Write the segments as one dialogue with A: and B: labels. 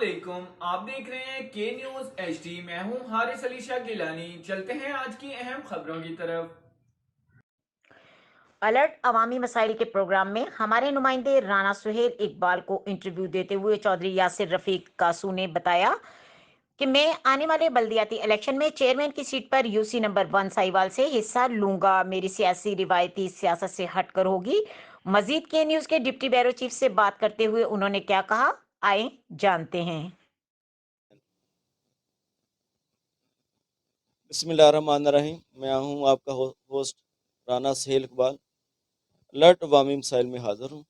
A: علیکم، آپ دیکھ رہے ہیں کے نیوز ایچ ڈی۔ میں ہوں حارث علی شاہ گیلانی۔ چلتے ہیں آج کی اہم خبروں کی طرف۔
B: الرٹ عوامی مسائل کے پروگرام میں ہمارے نمائندے رانا سہیل اقبال کو انٹرویو دیتے ہوئے چودھری یاسر رفیق قاسو نے بتایا کہ میں آنے والے بلدیاتی الیکشن میں چیئرمین کی سیٹ پر یو سی نمبر 1 ساہیوال سے حصہ لوں گا۔ میری سیاسی روایتی سیاست سے ہٹ کر ہوگی۔ مزید کے نیوز کے ڈپٹی بیورو چیف سے بات کرتے ہوئے انہوں نے کیا کہا، آئیں جانتے ہیں۔
C: بسم اللہ الرحمن الرحیم۔ میں ہوں آپ کا ہوسٹ رانا سہیل اقبال، الرٹ عوامی مسائل میں حاضر ہوں۔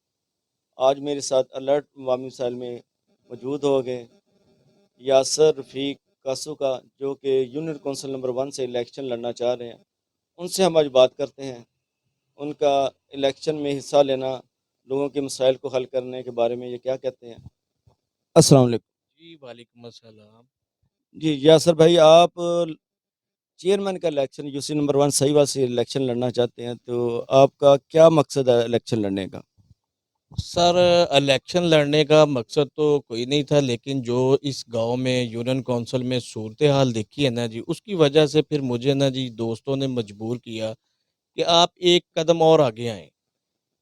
C: آج میرے ساتھ الرٹ عوامی مسائل میں موجود ہو گئے یاسر رفیق قاسو کا، جو کہ یونین کونسل نمبر 1 سے الیکشن لڑنا چاہ رہے ہیں۔ ان سے ہم آج بات کرتے ہیں، ان کا الیکشن میں حصہ لینا، لوگوں کے مسائل کو حل کرنے کے بارے میں یہ کیا کہتے ہیں۔ السلام علیکم
D: جی وعلیکم السلام۔
C: جی یاسر بھائی، آپ چیئرمین کا election U C number 1 Sahiwal سے الیکشن لڑنا چاہتے ہیں، تو آپ کا کیا مقصد ہے الیکشن لڑنے کا؟
D: سر الیکشن لڑنے کا مقصد تو کوئی نہیں تھا، لیکن جو اس گاؤں میں یونین کونسل میں صورتحال دیکھی ہے نا جی، اس کی وجہ سے پھر مجھے نا جی دوستوں نے مجبور کیا کہ آپ ایک قدم اور آگے آئیں۔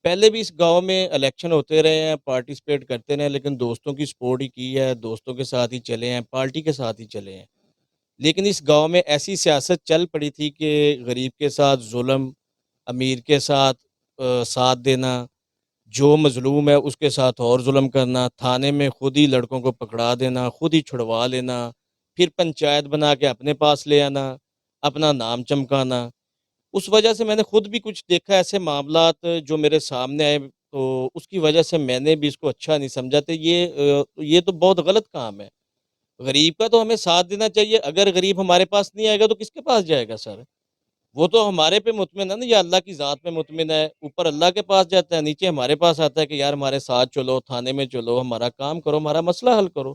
D: پہلے بھی اس گاؤں میں الیکشن ہوتے رہے ہیں، پارٹیسپیٹ کرتے رہے، لیکن دوستوں کی سپورٹ ہی کی ہے، دوستوں کے ساتھ ہی چلے ہیں، پارٹی کے ساتھ ہی چلے ہیں۔ لیکن اس گاؤں میں ایسی سیاست چل پڑی تھی کہ غریب کے ساتھ ظلم، امیر کے ساتھ ساتھ دینا، جو مظلوم ہے اس کے ساتھ اور ظلم کرنا، تھانے میں خود ہی لڑکوں کو پکڑا دینا، خود ہی چھڑوا لینا، پھر پنچایت بنا کے اپنے پاس لے آنا، اپنا نام چمکانا۔ اس وجہ سے میں نے خود بھی کچھ دیکھا ایسے معاملات جو میرے سامنے آئے، تو اس کی وجہ سے میں نے بھی اس کو اچھا نہیں سمجھا۔ تو یہ تو بہت غلط کام ہے۔ غریب کا تو ہمیں ساتھ دینا چاہیے۔ اگر غریب ہمارے پاس نہیں آئے گا تو کس کے پاس جائے گا سر؟ وہ تو ہمارے پہ مطمئن ہے نا، یا اللہ کی ذات پہ مطمئن ہے۔ اوپر اللہ کے پاس جاتا ہے، نیچے ہمارے پاس آتا ہے کہ یار ہمارے ساتھ چلو، تھانے میں چلو، ہمارا کام کرو، ہمارا مسئلہ حل کرو۔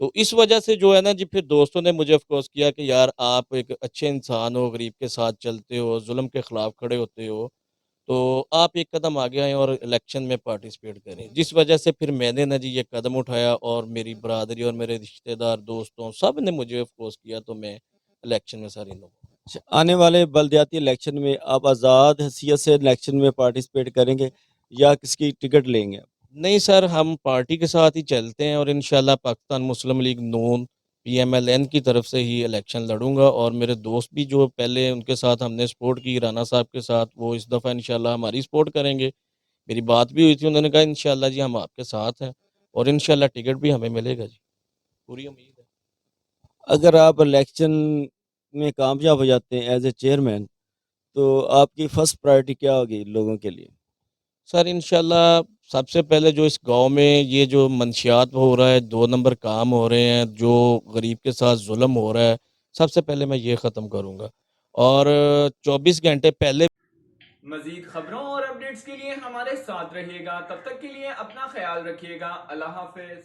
D: تو اس وجہ سے جو ہے نا جی، پھر دوستوں نے مجھے افکوس کیا کہ یار آپ ایک اچھے انسان ہو، غریب کے ساتھ چلتے ہو، ظلم کے خلاف کھڑے ہوتے ہو، تو آپ ایک قدم آگے آئیں اور الیکشن میں پارٹیسپیٹ کریں۔ جس وجہ سے پھر میں نے نا جی یہ قدم اٹھایا، اور میری برادری اور میرے رشتہ دار دوستوں سب نے مجھے افکوس کیا، تو میں الیکشن میں ساری لوگ۔
C: آنے والے بلدیاتی الیکشن میں آپ آزاد حیثیت سے الیکشن میں پارٹیسپیٹ کریں گے یا کس کی ٹکٹ لیں گے؟
D: نہیں سر، ہم پارٹی کے ساتھ ہی چلتے ہیں، اور انشاءاللہ پاکستان مسلم لیگ نون پی ایم ایل این کی طرف سے ہی الیکشن لڑوں گا۔ اور میرے دوست بھی جو پہلے ان کے ساتھ ہم نے سپورٹ کی رانا صاحب کے ساتھ، وہ اس دفعہ انشاءاللہ ہماری سپورٹ کریں گے۔ میری بات بھی ہوئی تھی، انہوں نے کہا انشاءاللہ جی ہم آپ کے ساتھ ہیں، اور انشاءاللہ ٹکٹ بھی ہمیں ملے گا جی، پوری امید ہے۔
C: اگر آپ الیکشن میں کامیاب ہو جاتے ہیں ایز اے چیئرمین، تو آپ کی فرسٹ پرائرٹی کیا ہوگی لوگوں کے لیے؟
D: سر انشاءاللہ سب سے پہلے جو اس گاؤں میں یہ جو منشیات ہو رہا ہے، 2 نمبر کام ہو رہے ہیں، جو غریب کے ساتھ ظلم ہو رہا ہے، سب سے پہلے میں یہ ختم کروں گا۔ اور 24 گھنٹے پہلے
A: مزید خبروں اور اپڈیٹس کے لیے ہمارے ساتھ رہیے گا۔ تب تک کے لیے اپنا خیال رکھیے گا۔ اللہ حافظ۔